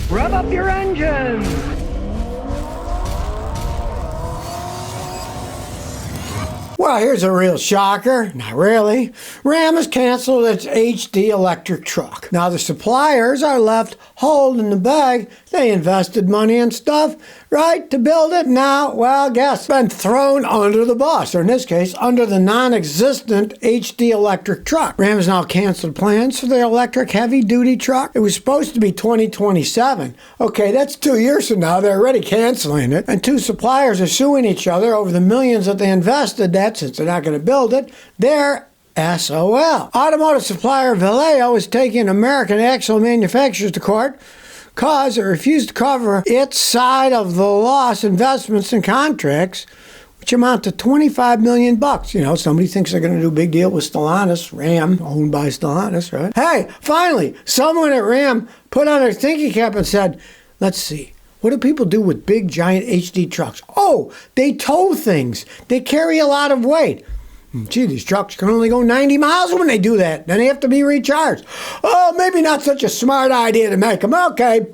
Rev up your engines! Well, here's a real shocker. Not really. Ram has canceled its HD electric truck. Now the suppliers are left holding the bag. They invested money and stuff, right, to build it. Now, well, guess, been thrown under the bus, or in this case, under the non-existent HD electric truck. Ram has now canceled plans for their electric heavy-duty truck. It was supposed to be 2027. Okay, that's 2 years from now. They're already canceling it. And two suppliers are suing each other over the millions that they invested that since they're not going to build it. They're SOL. Automotive supplier Vallejo is taking American axle manufacturers to court because it refused to cover its side of the loss investments and contracts, which amount to $25 million. You know, somebody thinks they're going to do a big deal with Stellantis, Ram, owned by Stellantis, right? Hey, finally, someone at Ram put on their thinking cap and said, let's see. What do people do with big, giant HD trucks? Oh, they tow things. They carry a lot of weight. Gee, these trucks can only go 90 miles when they do that. Then they have to be recharged. Oh, maybe not such a smart idea to make them. Okay.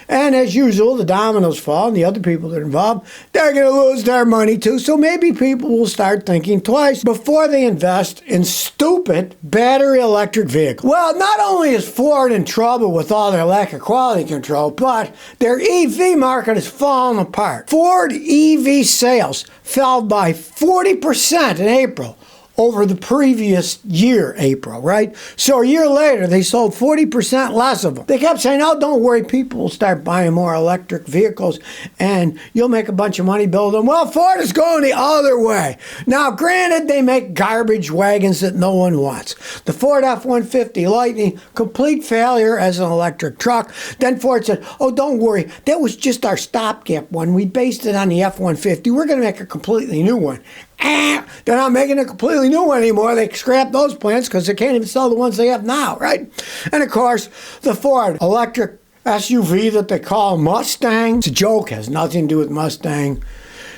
And as usual, the dominoes fall, and the other people that are involved, they're going to lose their money too. So maybe people will start thinking twice before they invest in stupid battery electric vehicles. Well, not only is Ford in trouble with all their lack of quality control, but their EV market is falling apart. Ford EV sales fell by 40% in April over the previous year, April, right? So a year later, they sold 40% less of them. They kept saying, oh, don't worry, people will start buying more electric vehicles and you'll make a bunch of money building them. Well, Ford is going the other way. Now, granted, they make garbage wagons that no one wants. The Ford F-150 Lightning, complete failure as an electric truck. Then Ford said, oh, don't worry, that was just our stopgap one. We based it on the F-150. We're going to make a completely new one. They're not making a completely new one anymore. They scrapped those plants because they can't even sell the ones they have now, right? And of course, the Ford electric SUV that they call Mustang. It's a joke, has nothing to do with Mustang.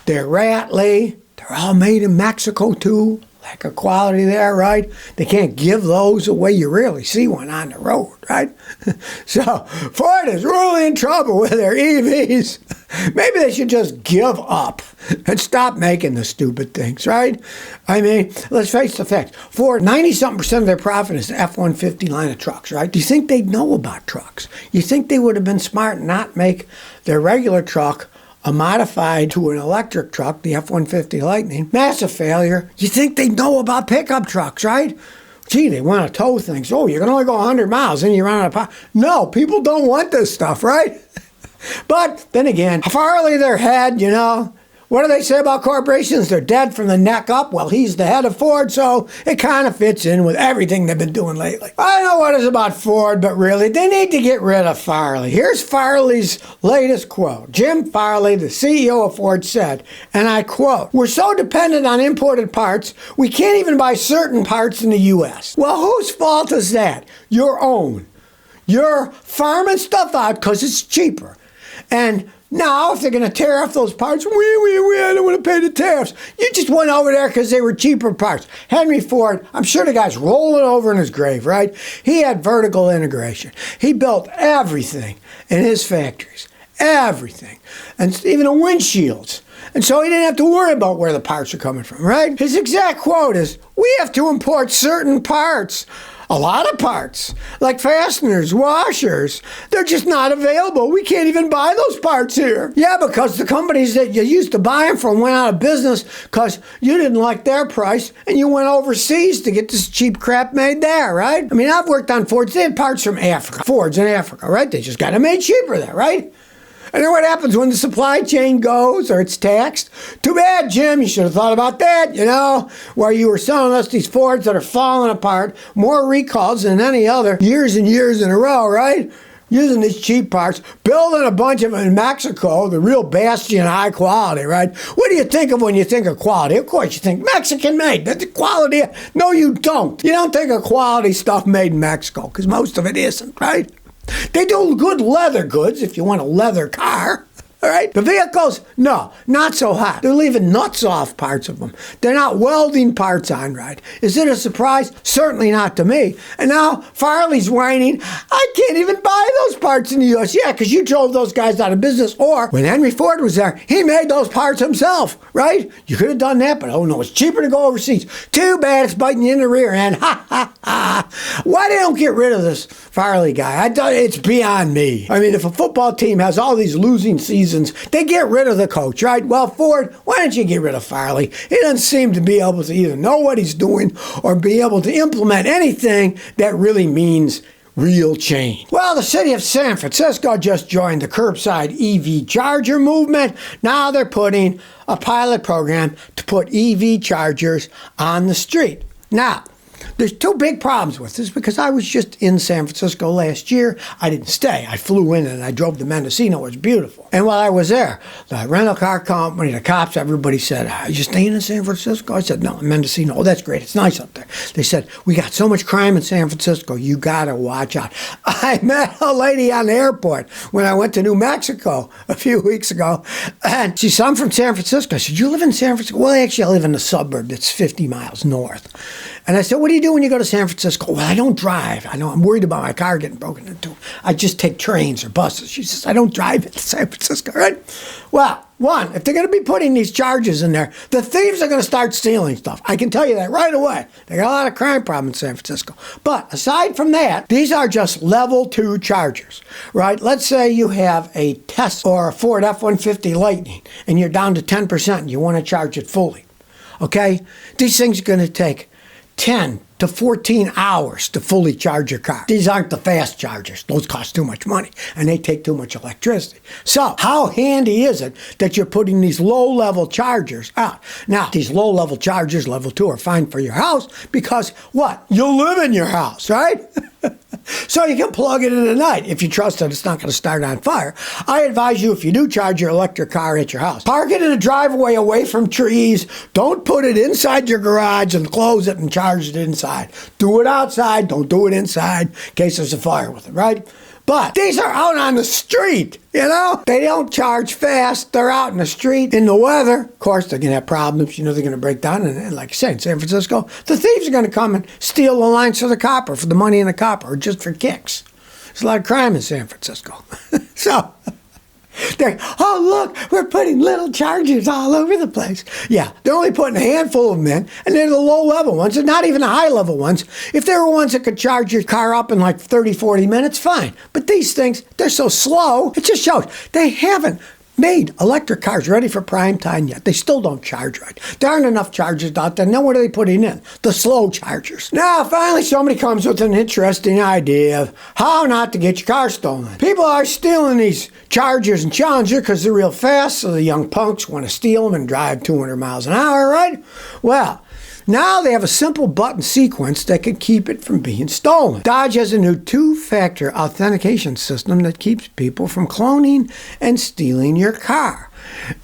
They're rattly. They're all made in Mexico too. Lack of quality there, right? They can't give those away. You rarely see one on the road, right? So Ford is really in trouble with their EVs. Maybe they should just give up and stop making the stupid things, right? I mean, let's face the facts. Ford, 90-something% of their profit is the F-150 line of trucks, right? Do you think they'd know about trucks? You think they would have been smart and not make their regular truck a modified to an electric truck, the F-150 Lightning? Massive failure. You think they know about pickup trucks, right? Gee, they want to tow things. Oh, you can only go 100 miles and you run out of power. No, people don't want this stuff, right? But then again, Harley, their head, you know, what do they say about corporations? They're dead from the neck up. Well, he's the head of Ford, so it kind of fits in with everything they've been doing lately. I don't know what is about Ford, but really, they need to get rid of Farley. Here's Farley's latest quote. Jim Farley, the CEO of Ford, said, and I quote, "We're so dependent on imported parts, we can't even buy certain parts in the U.S." Well, whose fault is that? Your own. You're farming stuff out because it's cheaper. And now, if they're going to tariff those parts, I don't want to pay the tariffs. You just went over there because they were cheaper parts. Henry Ford, I'm sure the guy's rolling over in his grave, right? He had vertical integration. He built everything in his factories. Everything. And even the windshields. And so he didn't have to worry about where the parts are coming from, right? His exact quote is, we have to import certain parts. A lot of parts, like fasteners, washers, they're just not available. We can't even buy those parts here. Yeah, because the companies that you used to buy them from went out of business because you didn't like their price and you went overseas to get this cheap crap made there, right? I mean, I've worked on Fords. They had parts from Africa. Fords in Africa, right? They just got them made cheaper there, right? And then what happens when the supply chain goes or it's taxed? Too bad, Jim. You should have thought about that, you know, where you were selling us these Fords that are falling apart, more recalls than any other, years and years in a row, right? Using these cheap parts, building a bunch of them in Mexico, the real bastion of high quality, right? What do you think of when you think of quality? Of course you think Mexican made. That's the quality. No, you don't. You don't think of quality stuff made in Mexico because most of it isn't, right? They do good leather goods if you want a leather car. All right? The vehicles, no, not so hot. They're leaving nuts off parts of them. They're not welding parts on right. Is it a surprise? Certainly not to me. And now Farley's whining, I can't even buy those parts in the U.S. Yeah, because you drove those guys out of business. Or when Henry Ford was there, he made those parts himself, right? You could have done that, but oh no, it's cheaper to go overseas. Too bad it's biting you in the rear end. Ha, ha, ha. Why they don't get rid of this Farley guy? It's beyond me. I mean, if a football team has all these losing seasons, they get rid of the coach, right? Well, Ford, why don't you get rid of Farley? He doesn't seem to be able to either know what he's doing or be able to implement anything that really means real change. Well, the city of San Francisco just joined the curbside EV charger movement. Now they're putting a pilot program to put EV chargers on the street. Now, there's two big problems with this because I was just in San Francisco last year. I didn't stay. I flew in and I drove to Mendocino. It was beautiful. And while I was there, the rental car company, the cops, everybody said, are you staying in San Francisco? I said, no, in Mendocino. Oh, that's great. It's nice up there. They said, we got so much crime in San Francisco. You got to watch out. I met a lady on the airport when I went to New Mexico a few weeks ago. And she said, I'm from San Francisco. I said, you live in San Francisco? Well, actually, I live in a suburb that's 50 miles north. And I said, what do you do when you go to San Francisco? Well, I don't drive. I know I'm worried about my car getting broken into. I just take trains or buses. She says, I don't drive into San Francisco, right? Well, one, if they're going to be putting these charges in there, the thieves are going to start stealing stuff. I can tell you that right away. They got a lot of crime problem in San Francisco. But aside from that, these are just level 2 chargers, right? Let's say you have a Tesla or a Ford F-150 Lightning and you're down to 10% and you want to charge it fully, okay? These things are going to take 10 to 14 hours to fully charge your car. These aren't the fast chargers. Those cost too much money, and they take too much electricity. So how handy is it that you're putting these low-level chargers out? Now, these low-level chargers, level 2, are fine for your house because, what? You live in your house, right? So you can plug it in at night. If you trust that it's not going to start on fire, I advise you, if you do charge your electric car at your house, park it in a driveway away from trees. Don't put it inside your garage and close it and charge it inside. Do it outside. Don't do it inside in case there's a fire with it, right? But these are out on the street, you know? They don't charge fast. They're out in the street in the weather. Of course, they're going to have problems. You know, they're going to break down. And like I said, in San Francisco, the thieves are going to come and steal the lines for the copper, for the money in the copper, or just for kicks. There's a lot of crime in San Francisco. So, oh, look, we're putting little chargers all over the place. Yeah, they're only putting a handful of them in, and they're the low-level ones. They're not even the high-level ones. If they were ones that could charge your car up in like 30, 40 minutes, fine. But these things, they're so slow, it just shows they haven't made electric cars ready for prime time yet. They still don't charge right. There aren't enough chargers out there. Now what are they putting in? The slow chargers. Now finally somebody comes with an interesting idea of how not to get your car stolen. People are stealing these Chargers and Challenger because they're real fast, so the young punks want to steal them and drive 200 miles an hour, right? Well, now they have a simple button sequence that can keep it from being stolen. Dodge has a new 2-factor authentication system that keeps people from cloning and stealing your car.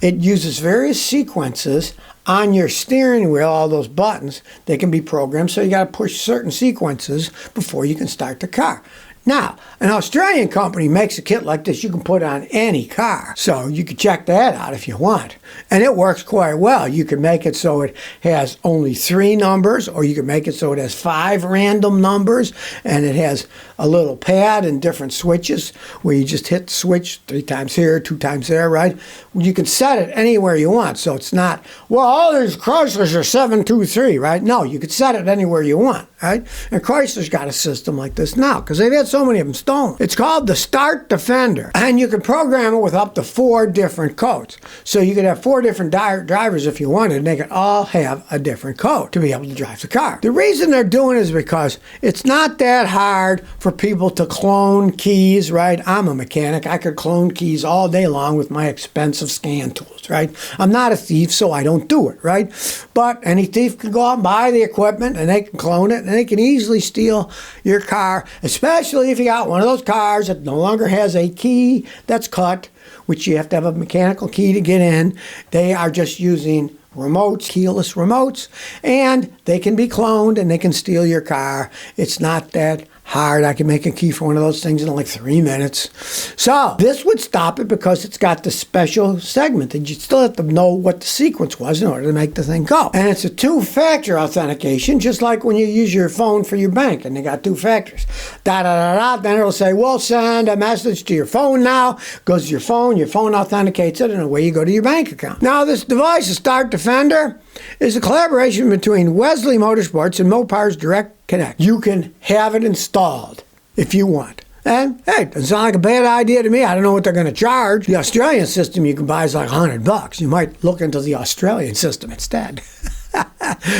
It uses various sequences on your steering wheel, all those buttons. They can be programmed, so you got to push certain sequences before you can start the car. Now, an Australian company makes a kit like this you can put on any car. So you can check that out if you want. And it works quite well. You can make it so it has only 3 numbers, or you can make it so it has 5 random numbers, and it has a little pad and different switches where you just hit the switch 3 times here, 2 times there, right? You can set it anywhere you want. So it's not, well, all these Chryslers are 723, right? No, you can set it anywhere you want, right? And Chrysler's got a system like this now because they've had so many of them stolen. It's called the Start Defender, and you can program it with up to 4 different codes. So you could have 4 different drivers if you wanted, and they could all have a different code to be able to drive the car. The reason they're doing it is because it's not that hard for people to clone keys, right? I'm a mechanic. I could clone keys all day long with my expensive scan tools, right? I'm not a thief, so I don't do it, right? But any thief can go out and buy the equipment, and they can clone it, and they can easily steal your car, especially if you got one of those cars that no longer has a key that's cut, which you have to have a mechanical key to get in. They are just using remotes, keyless remotes, and they can be cloned and they can steal your car. It's not that hard. I can make a key for one of those things in like 3 minutes. So this would stop it because it's got the special segment that you still have to know what the sequence was in order to make the thing go. And it's a two-factor authentication, just like when you use your phone for your bank and they got two factors. Then it'll say, we'll send a message to your phone now. Goes to your phone authenticates it, and away you go to your bank account. Now this device, the Start Defender, is a collaboration between Wesley Motorsports and Mopar's Direct Connect. You can have it installed if you want. And hey, doesn't sound like a bad idea to me. I don't know what they're going to charge. The Australian system you can buy is like $100. You might look into the Australian system instead.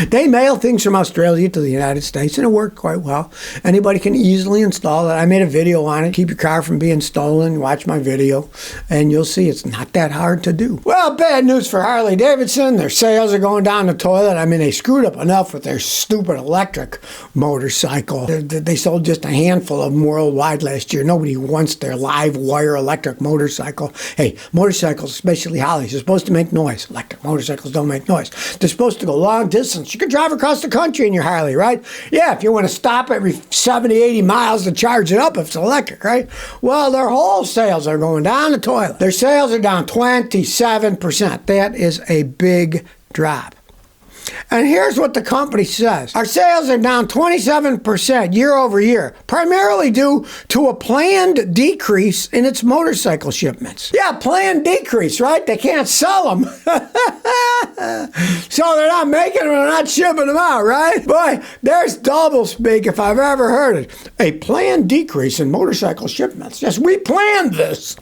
They mail things from Australia to the United States, and it worked quite well. Anybody can easily install it. I made a video on it. Keep your car from being stolen. Watch my video, and you'll see it's not that hard to do. Well, bad news for Harley-Davidson. Their sales are going down the toilet. I mean, they screwed up enough with their stupid electric motorcycle. They sold just a handful of them worldwide last year. Nobody wants their live wire electric motorcycle. Hey, motorcycles, especially Harleys, are supposed to make noise. Electric motorcycles don't make noise. They're supposed to go long distance. You could drive across the country in your Harley, right? Yeah, if you want to stop every 70, 80 miles to charge it up if it's electric, right? Well, their whole sales are going down the toilet. Their sales are down 27%. That is a big drop. And here's what the company says. Our sales are down 27% year over year, primarily due to a planned decrease in its motorcycle shipments. Yeah, planned decrease, right? They can't sell them. So they're not making them, they're not shipping them out, right? Boy, there's double speak if I've ever heard it. A planned decrease in motorcycle shipments. Yes, we planned this.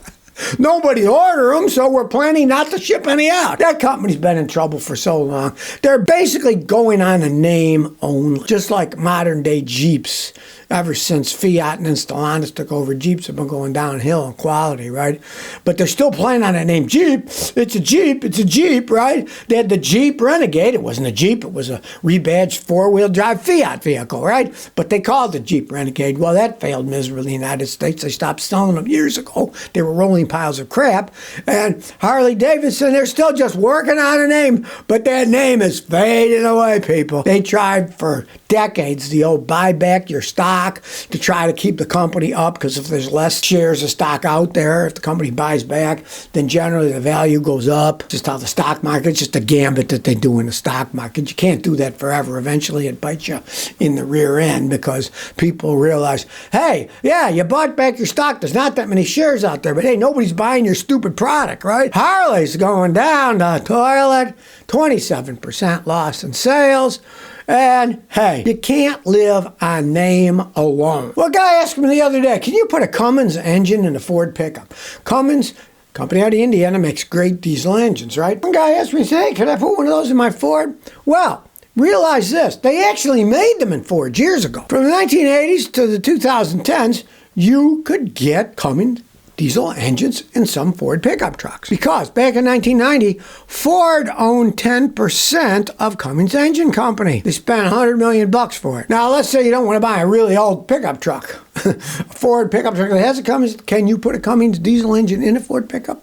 Nobody ordered them, so we're planning not to ship any out. That company's been in trouble for so long. They're basically going on a name only, just like modern day Jeeps. Ever since Fiat and then Stellantis took over, Jeeps have been going downhill in quality, right? But they're still playing on that name Jeep. It's a Jeep, right? They had the Jeep Renegade. It wasn't a Jeep. It was a rebadged four-wheel drive Fiat vehicle, right? But they called it Jeep Renegade. Well, that failed miserably in the United States. They stopped selling them years ago. They were rolling piles of crap. And Harley-Davidson, they're still just working on a name, but that name is fading away, people. They tried for decades the old buy back your stock to try to keep the company up, because if there's less shares of stock out there, if the company buys back, then generally the value goes up. Just how the stock market's just a gambit that they do in the stock market. You can't do that forever. Eventually it bites you in the rear end because people realize, hey, yeah, you bought back your stock. There's not that many shares out there, but hey, nobody's buying your stupid product, right? Harley's going down the toilet, 27% loss in sales. And hey, you can't live on name alone. Well, a guy asked me the other day, can you put a Cummins engine in a Ford pickup? Cummins, company out of Indiana, makes great diesel engines, right? One guy asked me, hey, can I put one of those in my Ford? Well, realize this, they actually made them in Ford years ago. From the 1980s to the 2010s, you could get Cummins diesel engines in some Ford pickup trucks. Because back in 1990, Ford owned 10% of Cummins Engine Company. They spent $100 million for it. Now, let's say you don't want to buy a really old pickup truck. A Ford pickup truck that has a Cummins. Can you put a Cummins diesel engine in a Ford pickup?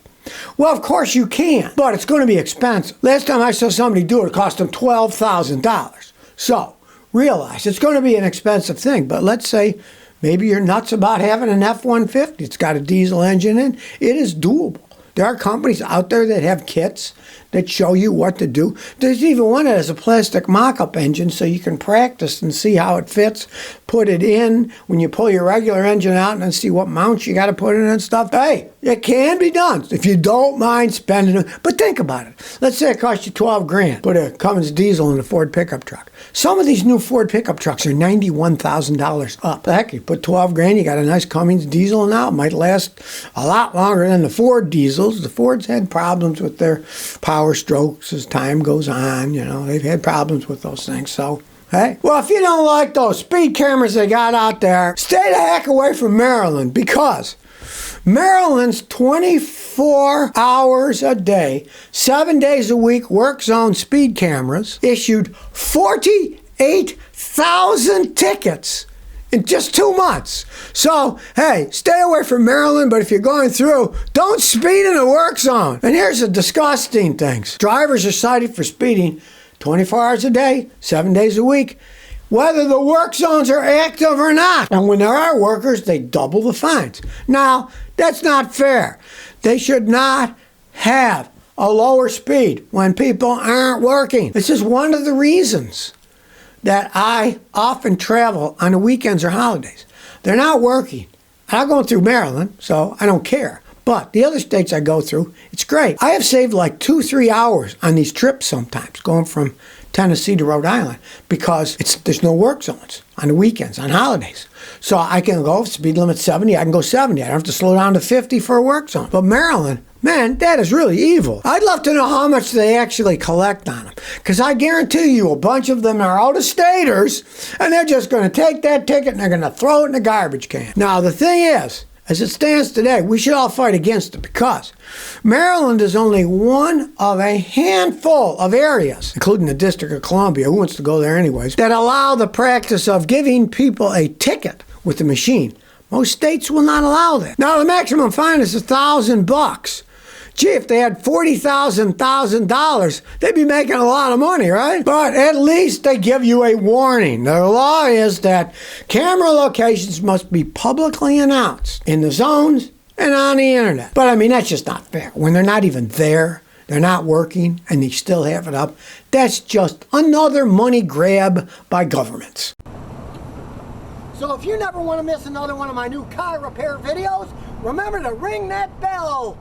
Well, of course you can, but it's going to be expensive. Last time I saw somebody do it, it cost them $12,000. So, realize it's going to be an expensive thing, but let's say maybe you're nuts about having an F-150. It's got a diesel engine in. It is doable. There are companies out there that have kits that show you what to do. There's even one that has a plastic mock-up engine so you can practice and see how it fits. Put it in when you pull your regular engine out and then see what mounts you got to put in and stuff. Hey, it can be done if you don't mind spending it. But think about it. Let's say it cost you $12,000. Put a Cummins diesel in a Ford pickup truck. Some of these new Ford pickup trucks are $91,000 up. Heck, you put $12,000, you got a nice Cummins diesel now. It might last a lot longer than the Ford diesels. The Fords had problems with their power strokes as time goes on. You know, they've had problems with those things. So, hey, well, if you don't like those speed cameras they got out there, stay the heck away from Maryland, because Maryland's 24 hours a day, 7 days a week work zone speed cameras issued 48,000 tickets in just 2 months. So, hey, stay away from Maryland, but if you're going through, don't speed in the work zone. And here's the disgusting things. Drivers are cited for speeding 24 hours a day, 7 days a week, whether the work zones are active or not. And when there are workers, they double the fines. Now, that's not fair. They should not have a lower speed when people aren't working. This is one of the reasons that I often travel on the weekends or holidays. They're not working. I'm going through Maryland, so I don't care. But the other states I go through, it's great. I have saved like 2-3 hours on these trips sometimes, going from Tennessee to Rhode Island, because there's no work zones on the weekends, on holidays. So I can go, speed limit 70, I can go 70. I don't have to slow down to 50 for a work zone. But Maryland, man, that is really evil. I'd love to know how much they actually collect on them, because I guarantee you a bunch of them are out-of-staters, and they're just going to take that ticket and they're going to throw it in the garbage can. Now, the thing is, as it stands today, we should all fight against it, because Maryland is only one of a handful of areas, including the District of Columbia, who wants to go there anyways, that allow the practice of giving people a ticket with the machine. Most states will not allow that. Now, the maximum fine is $1,000. Gee, if they had $40,000, they'd be making a lot of money, right? But at least they give you a warning. The law is that camera locations must be publicly announced in the zones and on the internet. But I mean, that's just not fair. When they're not even there, they're not working, and they still have it up. That's just another money grab by governments. So if you never want to miss another one of my new car repair videos, remember to ring that bell.